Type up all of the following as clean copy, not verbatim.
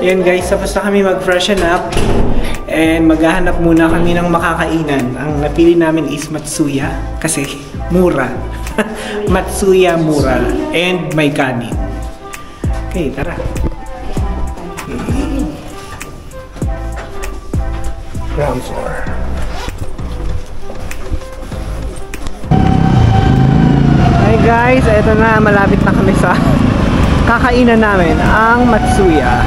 Yan guys, tapos na kami mag-freshen up. And maghahanap muna kami ng makakainan. Ang napili namin is Matsuya. Kasi mura. Matsuya mura. And may kanin. Okay, tara. Ground floor. Hi guys, eto na, malapit na kami sa kakainan namin, ang Matsuya.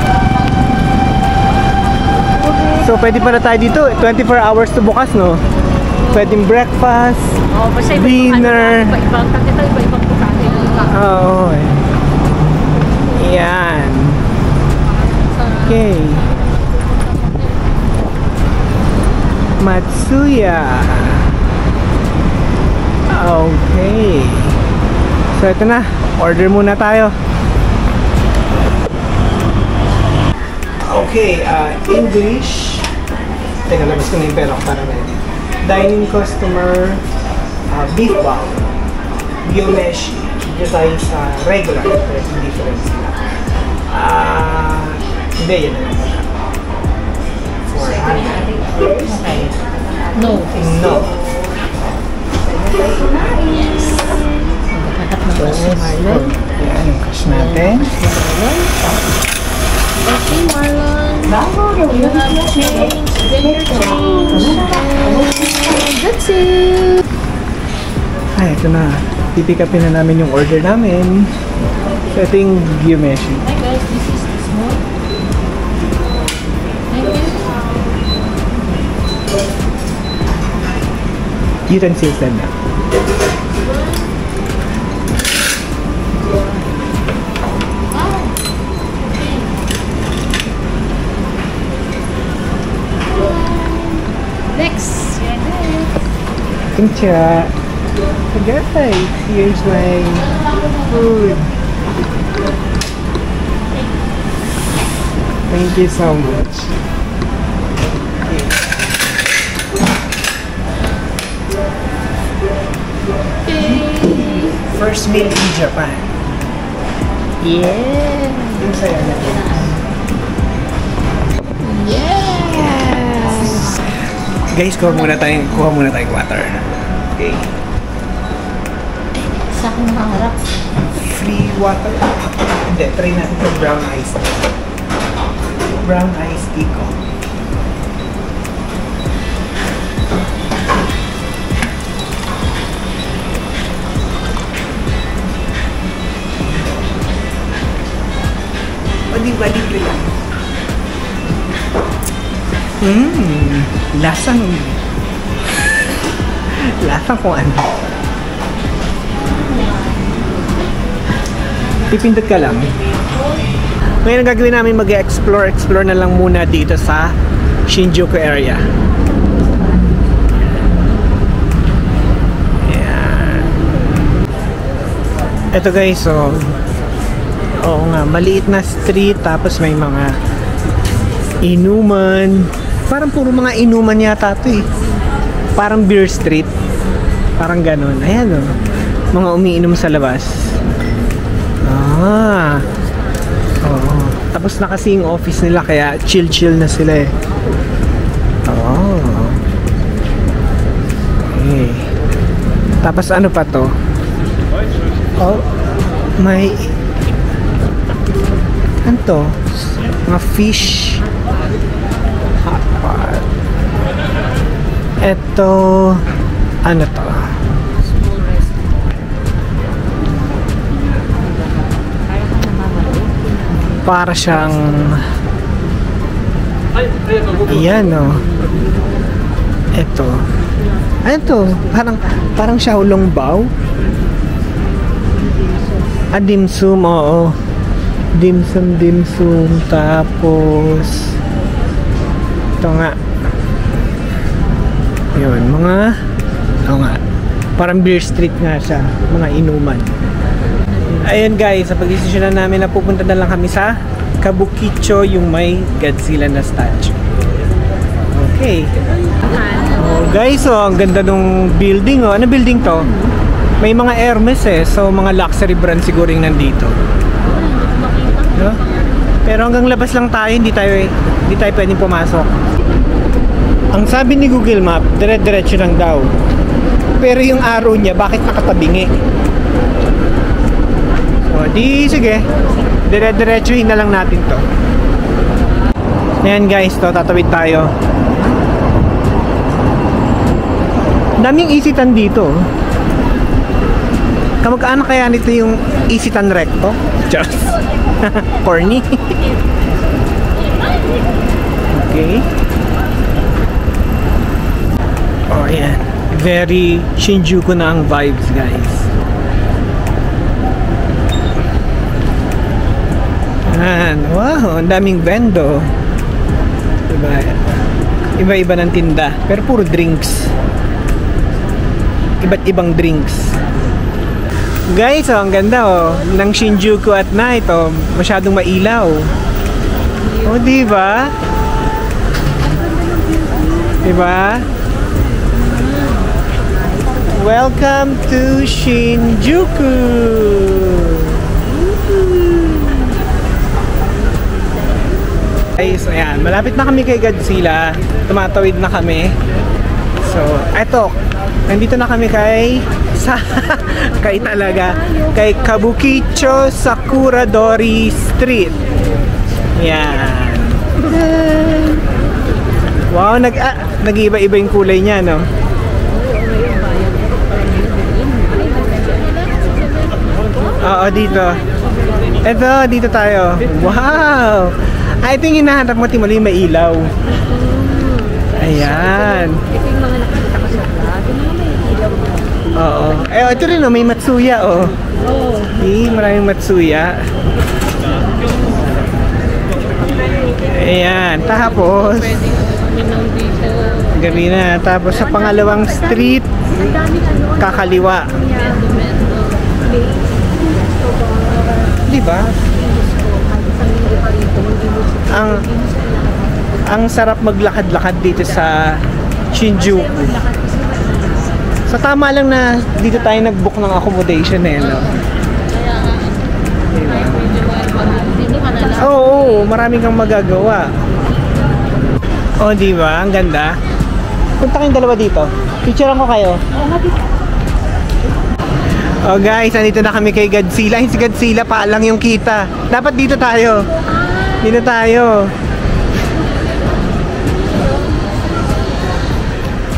So pwede pala tayo dito, 24 hours to bukas, no? Pwedeng breakfast, dinner. Iba-ibang pagkain. Oo. Yan. Okay. Matsuya. Okay. So ito na, order muna tayo. Okay, English. Teka, labas ko na yung pera ko para may dining customer, beef bowl, gyomeshi. Dito tayo sa regular, pero different sila. Hindi, yan na lang pala. 400. Okay. No. No. Yes. Marlon. Yan, yung cash natin. Okay, Marlon. You have change. Then your change. And that's it. Ay, ito na. Pipick upin na namin yung order namin. So, ito yung gyomeshi. Hi guys, this is the small. Thank you. Utensils na. Next. Thank you. Guys, here's my food. Thank you so much. First meal in Japan. Yeah. Yung saya natin. Yes. Guys, kuha muna tayong water. Okay. Sa akin maharap. Free water. Hindi, try natin itong brown iced tea. Brown iced tea ko. Libre lang. Lasang kung ano. Pipindot ka lang. Ngayon ang gagawin namin, mag-explore na lang muna dito sa Shinjuku area. Ayan. Ito guys, so oo nga, maliit na street, tapos may mga inuman. Parang puro mga inuman yata ito eh. Parang beer street. Parang ganun. Ayan o. Mga umiinom sa labas. Oo. Tapos na kasi yung office nila, kaya chill na sila eh. Okay. Tapos ano pa to? Oh, may ano to? Mga fish. Hot pot. Ito, ano to? Para siyang iyan o. Ito. Ano to? Parang Xiaolong Bao. Dim sum, oo. Dim sum. Tapos ito nga. Yun, mga parang beer street nga siya. Mga inuman. Ayan guys, sa pagdesisyonan namin na pupunta na lang kami sa Kabukicho, yung may Godzilla na statue. Okay. Oh, guys, ang ganda ng building. Ano building to? May mga Hermes eh. So mga luxury brand siguro yung nandito. No? Pero hanggang labas lang tayo, hindi tayo pwedeng pumasok. Ang sabi ni Google Map, dire-diretso lang daw. Pero yung arrow niya, bakit nakatabingi? So, di sige. Dire-diretsuhin na lang natin to. Ayan guys, to tatawid tayo. Daming isitan dito. Kamag-anak kaya nito yung isitan recto? Just corny. Okay. Oh, ayan. Very Shinjuku na ang vibes, guys. Ayan. Wow, ang daming vendo. Iba-iba ng tinda. Pero puro drinks. Iba't ibang drinks. Guys, oh, ang ganda oh, ng Shinjuku at night oh, masyadong mailaw. Oh, di ba? Di ba? Welcome to Shinjuku. Guys, ayan, malapit na kami kay Godzilla. Tumatawid na kami. So, eto, nandito na kami kay kay Kabukicho Sakuradori Street. Yan. Wow, nag-iba-iba yung kulay niya, no? Oo, dito. Eto, dito tayo. Wow! I think hinahanap mo, Timoli, may ilaw. Ayan. Ito yung mga nakikita ko sa vlog. Yung mga may ilaw. Oo. Eh, ito rin, oh, may Matsuya, oh. Oo. Maraming Matsuya. Ayan. Tapos, gabi na. Tapos, sa pangalawang street, kakaliwa. Diba? Ang sarap maglakad-lakad dito sa Shinjuku. So tama lang na dito tayo nag-book ng accommodation eh, no? Oo, marami kang magagawa. Oh, di ba? Ang ganda. Punta kayong dalawa dito. Picturean ko kayo. Oh guys, nandito na kami kay Godzilla. Si Godzilla pa lang yung kita. Dapat dito tayo. Dito tayo.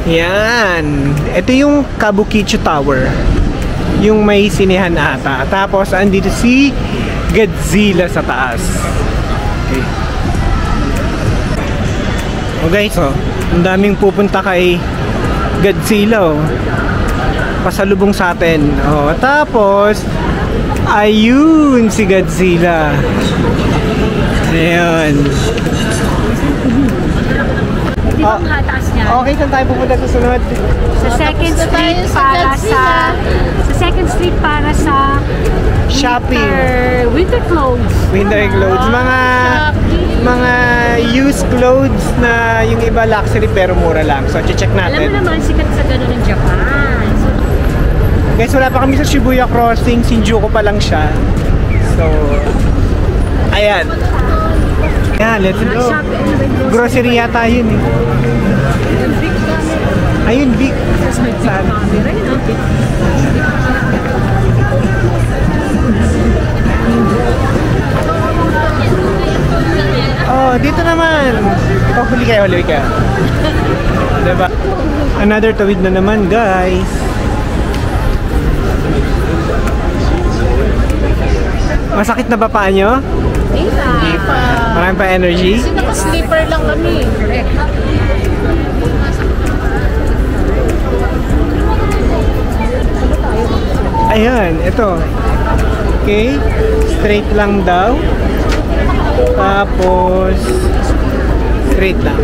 Yan. Ito yung Kabukicho Tower. Yung may sinehan ata. Tapos, andito si Godzilla sa taas. Okay. Oh guys, oh. Ang daming pupunta kay Godzilla, oh. Pasalubong sa atin. Oh, tapos, ayun si Godzilla. Ayun. Di ba ang hataas niya? Okay, saan tayo pupunta sa sunod? Sa second street para sa second street para sa Shopping. Winter clothes. Winter clothes. Mga used clothes na yung iba luxury pero mura lang. So, check Alam mo natin. naman, sikat sa gano'n ng Japan. So, Guys, wala pa kami sa Shibuya Crossing. Shinjuku pa lang siya. So, ayan. Ayan, let's go. Grocery yata yun eh. Ayun, big. Saan? camera yun, ah. Oh, dito naman. Oh, huli kayo. Diba? Another tawid na naman, guys. Masakit na ba paa nyo? Hindi pa. Marami pa energy? Kasi naka-sleeper lang kami. Ayan, ito. Okay. Straight lang daw. Tapos straight lang.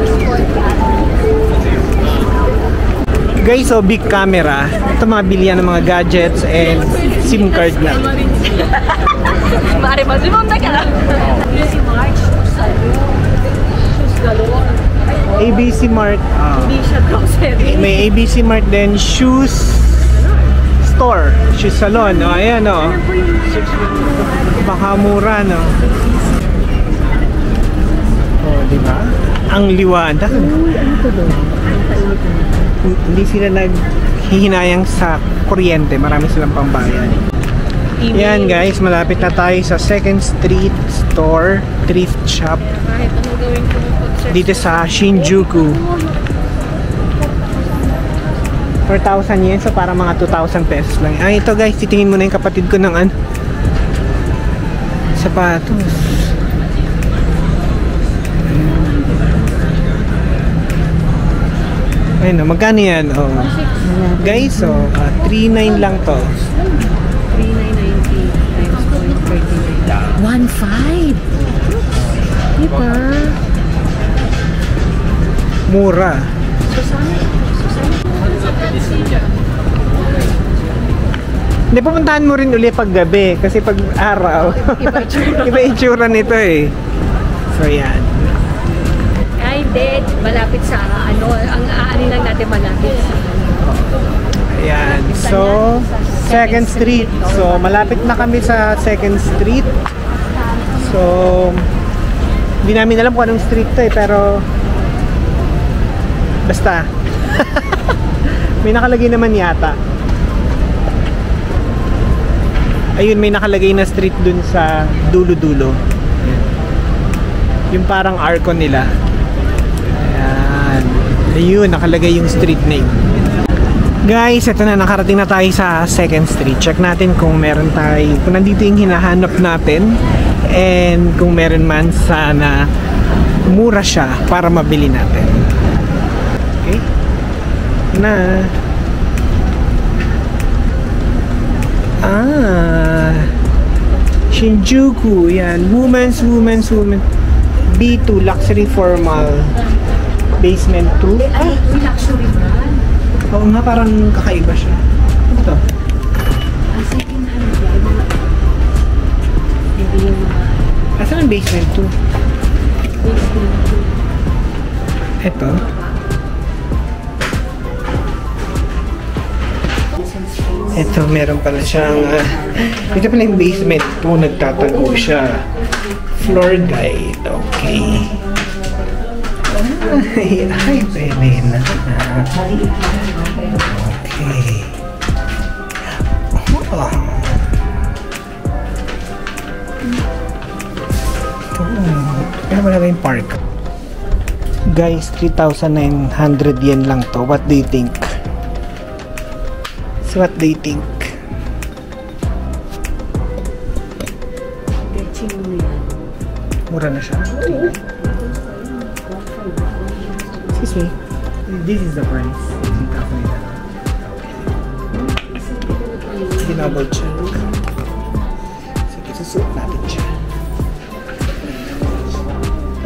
Guys, so big camera. Ito mga bilihan ng mga gadgets and SIM card na. ABC Mart. May ABC Mart din. Shoes store. Shoes salon. Oh, ayan, oh. Baka mura, no? Ang liwanag. Ano to doon? Hindi sila naghihinayang sa kuryente. Marami silang pambayad. Yan guys, malapit na tayo sa 2nd Street Store Thrift Shop Kahit ano gawin ko ng pag-search. dito sa Shinjuku. 4,000 yen, so para mga 2,000 pesos lang. Ay, ito guys, titingin mo na yung kapatid ko ng sapatos. Ayun, magkano yan? Oh. Guys, 3,900 lang to. 3,990 times 0.39. 1,500. Diba? Mura. Hindi, pupuntahan mo rin uli pag gabi kasi pag araw iba itsura nito eh. So yan. Ay, dead. Malapit sa ano. Ang aanin lang natin malapit sa Ayan. So, 2nd Street. So, malapit na kami sa 2nd Street. So, hindi namin alam kung anong street to eh, pero basta. May nakalagay naman yata. Ayun, may nakalagay na street dun sa dulo-dulo. Yung parang arco nila. Ayan. Ayun, nakalagay yung street name. Guys, ito na, nakarating na tayo sa 2nd Street. Check natin kung meron tayo, kung nandito yung hinahanap natin. And kung meron man, sana mura siya para mabili natin. Okay? Na. Shinjuku, yan. Women's. B2, luxury formal. Basement 2. Ay, luxury brand. Oo nga, parang kakaiba siya. Ano to? Second hand yan. Hindi yung mga... Asan ang basement 2? Ito. Ito, meron pala siyang... ito pala yung basement 2, nagtatago siya. Floor guide, okay. Ay, pwede na. Okay. Oh. Pero wala ba yung park? Guys, 3,900 yen lang to. What do you think? So what do you think? Getching mo yan. Mura na siya. Excuse me. This is the price. 3,900. Double check. Sige, susuot natin siya.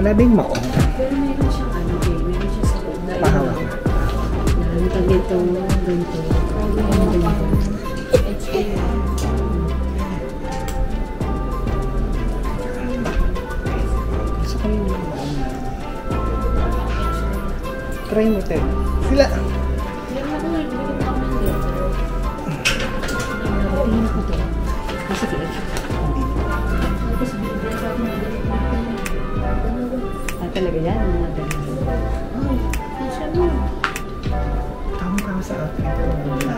Wala ba yung maong? Pero meron siyang ano eh. Meron siya sa loob na Pahawak. Nalantag dito. Ganito. Gusto ko yung maong na. Try mo, Ted. Sila. Talaga yan, mga ganun. Tama ka sa outfit ko.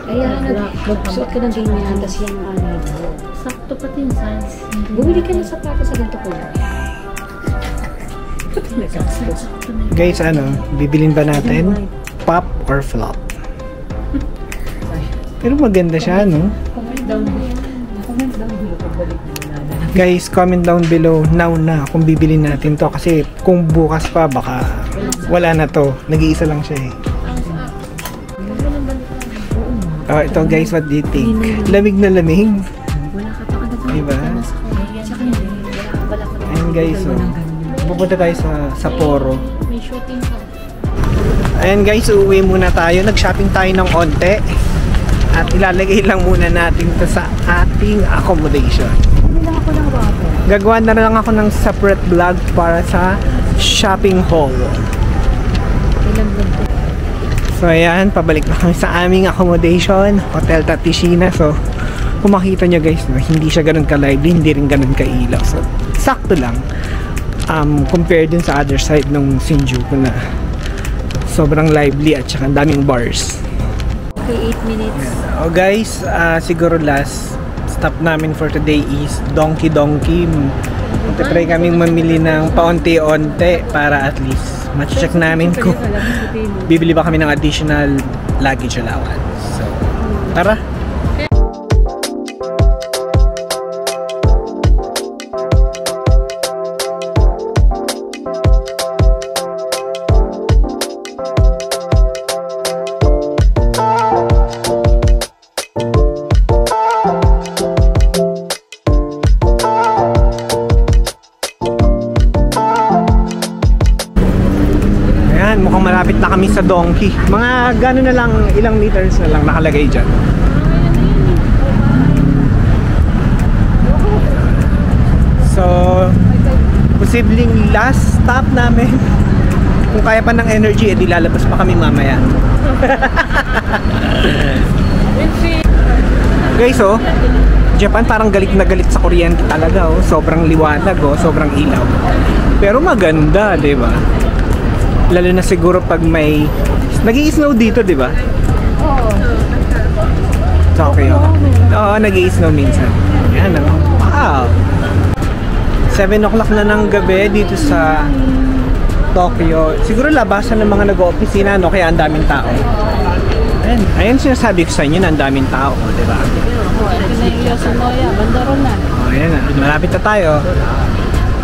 Ayan, magsuot ka ng ganyan, tapos yan ang anay mo. Sakto pati yung size. Bumili ka ng sapatos sa ganito ko. Guys, ano, bibilin ba natin? Pop or flop? Pero maganda siya, no? Comment down below. Comment down below pagbalik na natin. Guys, comment down below now na kung bibilin natin to. Kasi kung bukas pa, baka wala na to. Nag-iisa lang siya eh. Oh, ito guys, what do you think? Lamig na lamig. Wala ka pa kada Diba? Tsaka hindi. Wala ka Ayan guys, so, pupunta tayo sa Sapporo. May shooting ka. Ayan guys, uuwi muna tayo. Nag-shopping tayo ng onte. At ilalagay lang muna natin to sa ating accommodation. Hindi lang ako ng water. Gagawa na lang ako ng separate vlog para sa shopping haul. Ilang ganito. So ayan, pabalik na kami sa aming accommodation, Hotel Tatishina. So kung makita nyo guys, hindi siya ganun ka-lively, hindi rin ganun ka-ilaw. So sakto lang. Compared dun sa other side ng Shinjuku na sobrang lively at saka ang daming bars. Okay, 8 minutes. Oh guys, siguro last stop namin for today is Donkey Donkey. Magta-try kaming mamili ng paunti-unti para at least ma-check namin kung bibili ba kami ng additional luggage allowance. So, tara! Mukhang malapit na kami sa Donkey. Mga gano'n na lang, ilang meters na lang nakalagay dyan. So, posibleng last stop namin. Kung kaya pa ng energy, edi lalabas pa kami mamaya. Guys, oh, Japan parang galit na galit sa kuryente talaga, oh. Sobrang liwanag, oh, sobrang ilaw. Pero maganda, 'di ba? Lalo na siguro pag may nag-i-snow dito, di ba? Oo. Tokyo. Oo, nag-i-snow minsan. Yan, oh. Wow! 7 o'clock na ng gabi dito sa Tokyo. Siguro labasan ng mga nag-o-opisina, no? Kaya ang daming tao. Ayan sinasabi ko sa inyo na ang daming tao, di ba? Oh, ayan na. Malapit na tayo.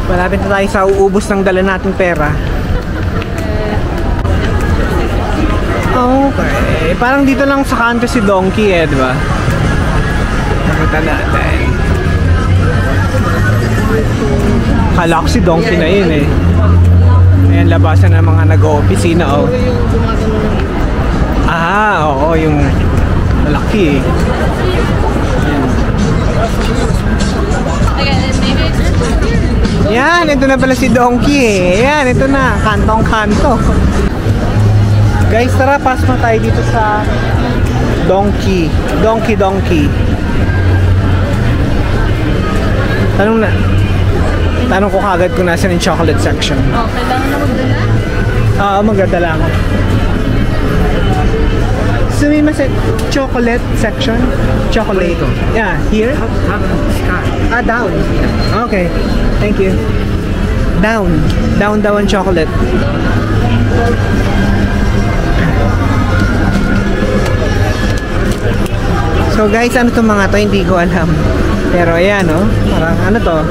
Malapit na tayo sa uubos ng dala nating pera. Okay, parang dito lang sa kanto si Donkey eh, di ba? Nakita natin. Kala ko si Donkey na yun eh. Ayan, labasan ng mga nag-o-opisina, oh. Ah, oo, yung malaki eh. Yan, ito na pala si Donkey eh. Yan, ito na, kantong-kanto. Guys, tara, pass mo tayo dito sa Donkey Donkey. Tanong ko kagad kung nasa yung chocolate section. Oh, kailangan na magdala? Oo, magdadala ako. Sumimasen, chocolate section? Chocolate. Yeah, here? Down. Okay, thank you. Down daw ang chocolate. So guys, ano to mga to? Hindi ko alam. Pero ayan, oh. Parang ano to?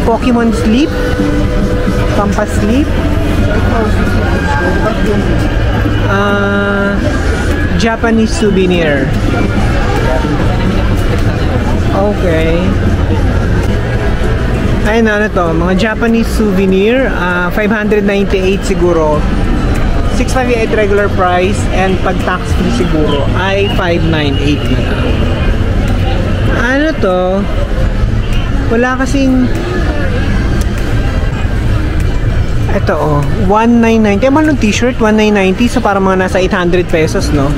Pokemon Sleep? Pampas Sleep? Japanese souvenir. Okay. Ayun, ano to? Mga Japanese souvenir. 598 siguro. 658 regular price and pag tax free siguro ay 598 na lang. Ano to? Wala kasing ito oh, 1990. Ano ng t-shirt? 1990, so para mga nasa 800 pesos, no?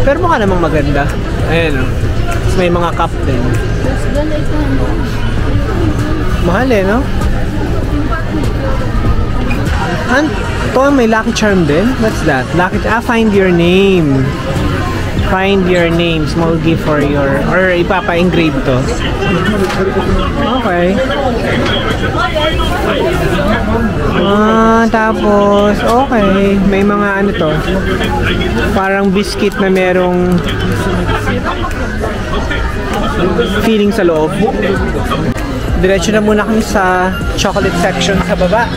Pero mukha namang maganda. Ayan oh. Tapos may mga cup din. Mahal eh, no? To, may Lucky Charm din. What's that? Find your name. Find your name. Small gift for your, or ipapa-engrave to. Okay. Tapos, okay. May mga ano to. Parang biscuit na merong feeling sa loob. Diretso na muna kami sa chocolate section sa baba.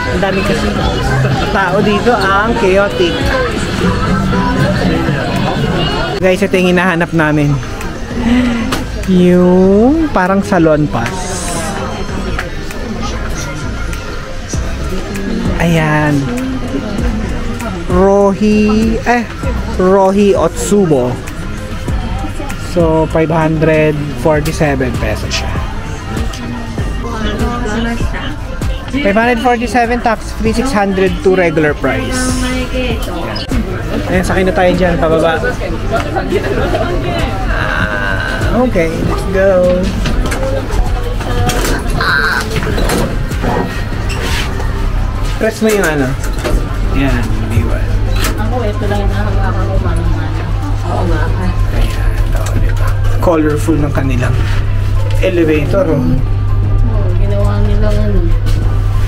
Ang dami kasi tao dito, ang chaotic. Guys, ito yung hinahanap namin. Yung parang salon pass. Ayan. Rohi Otsubo. So, 547 pesos siya. 547 tax free, 602 regular price. Ayan, sakay na tayo dyan, pababa. Okay, let's go. Press mo yung ano. Yan, B1. Ako, ito lang yung nakahawakan ko manang-mana. Oo nga. Ayan, ito, diba? Colorful ng kanilang elevator. Oh. Oo, ginawa nilang ano.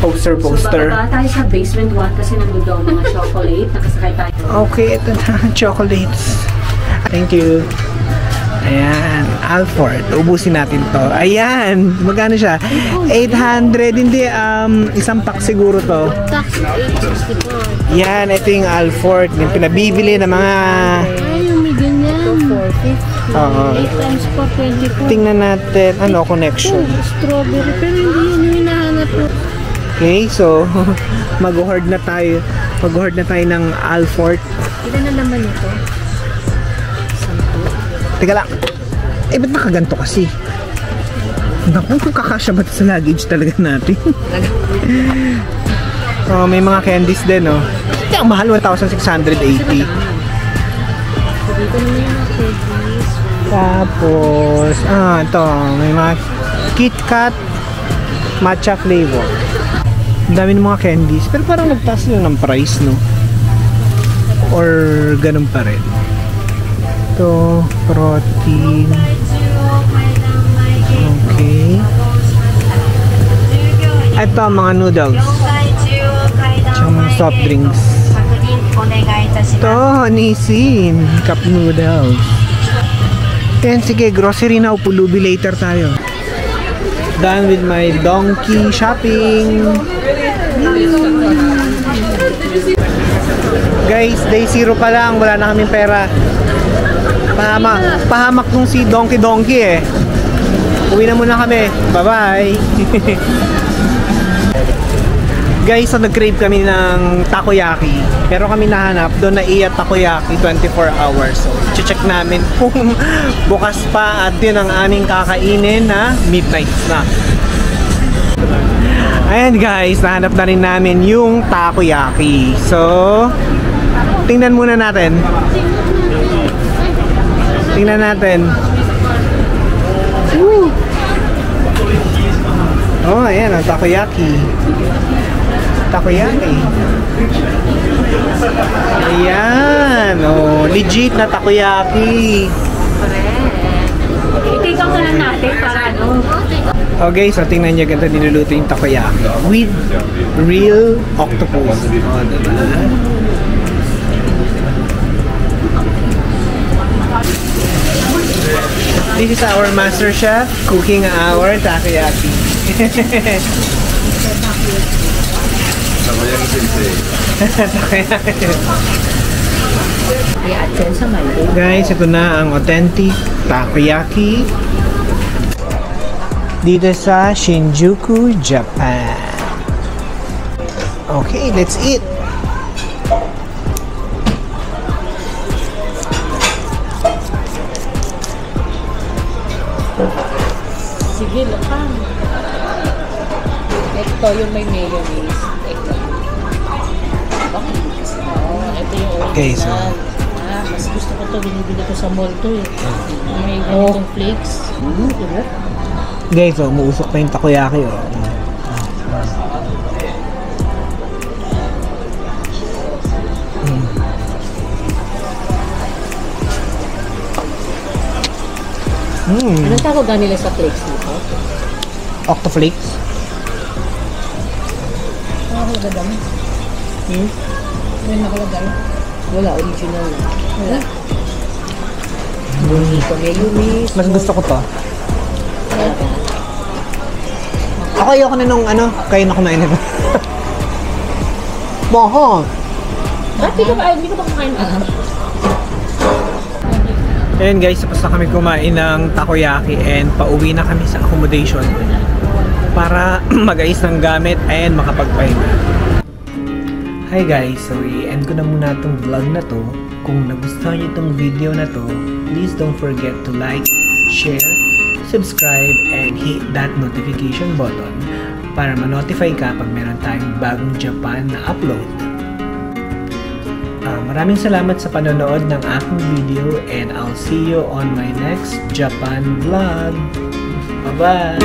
Poster. So, bababa tayo sa basement 1 kasi nandun daw mga chocolate. Nakasakay tayo. Okay, ito na. Chocolates. Thank you. Ayan, Alford. Ubusin natin to. Ayan, magkano siya? 800. Hindi, isang pack siguro to. Tax 864. Yan, ito yung Alford. Yung pinabibili ng mga... Ay, yung may ganyan. 450. Oo. 8 times 4, 24. Tingnan natin, ano, connection. Strawberry. Pero hindi yun yung hinahanap ko. Okay, so, mag-hoard na tayo. Mag-hoard na tayo ng Alford. Ilan na naman ito? Teka lang. Eh, ba't nakaganto kasi? Naku, kung kakasya ba ito sa luggage talaga natin? Oh, may mga candies din, oh. Ang mahal, 1,680. Dito naman yung mga candies. Tapos, ito, may mga Kit Kat matcha flavor. Ang dami ng mga candies. Pero parang nagtaas lang ng price, no? Or ganun pa rin. Ito, protein. Okay. Ito, mga noodles. Tsaka mga soft drinks. Ito, Nissin. Cup noodles. Then, sige, grocery na. Pulubi later tayo. Done with my donkey shopping. Guys, day 0 pa lang. Wala na kaming pera. Pahamak nung si Donkey eh. Uwi na muna kami. Bye-bye. Guys, so nag-crave kami ng takoyaki. Pero kami nahanap doon na Iya Takoyaki 24 hours. So, check namin kung bukas pa at yun ang aming kakainin na midnight snack. Ayan guys, nahanap na rin namin yung takoyaki. So, tingnan muna natin. Tingnan natin. Woo! Oh, ayan ang takoyaki. Takoyaki. Ayan. Oh, legit na takoyaki. I-take out na lang natin para ano. Okay, so tingnan niyo ganito niluluto yung takoyaki with real octopus. Oh, diba? This is our master chef cooking our takoyaki. Guys, ito na ang authentic takoyaki dito sa Shinjuku, Japan. Okay, let's eat. Sige, lakang. Ito yung may mayonnaise. Ito. Ito yung original. Okay, so Mas gusto ko ito. Binibili ko sa mall to eh. May ganitong flakes. Diba? guys, oh, umuusok na yung takoyaki, oh. Anong tawag nila sa flakes nito? Octoflakes. Nakalagay dami. May nakalagay. Wala, original na. Wala. Ito mayonnaise. Mas gusto ko to. Ako ayoko na nung ano, kayo na kumain nito. Boho! Ba't hindi ko ba kumain? Ayan guys, tapos na kami kumain ng takoyaki and pauwi na kami sa accommodation para mag-ayos ng gamit and makapagpahinga. Hi guys, so i-end ko na muna itong vlog na to. Kung nagustuhan niyo itong video na to, please don't forget to like, share, subscribe, and hit that notification button para ma-notify ka pag meron tayong bagong Japan na upload. Maraming salamat sa panonood ng aking video and I'll see you on my next Japan vlog. Bye-bye!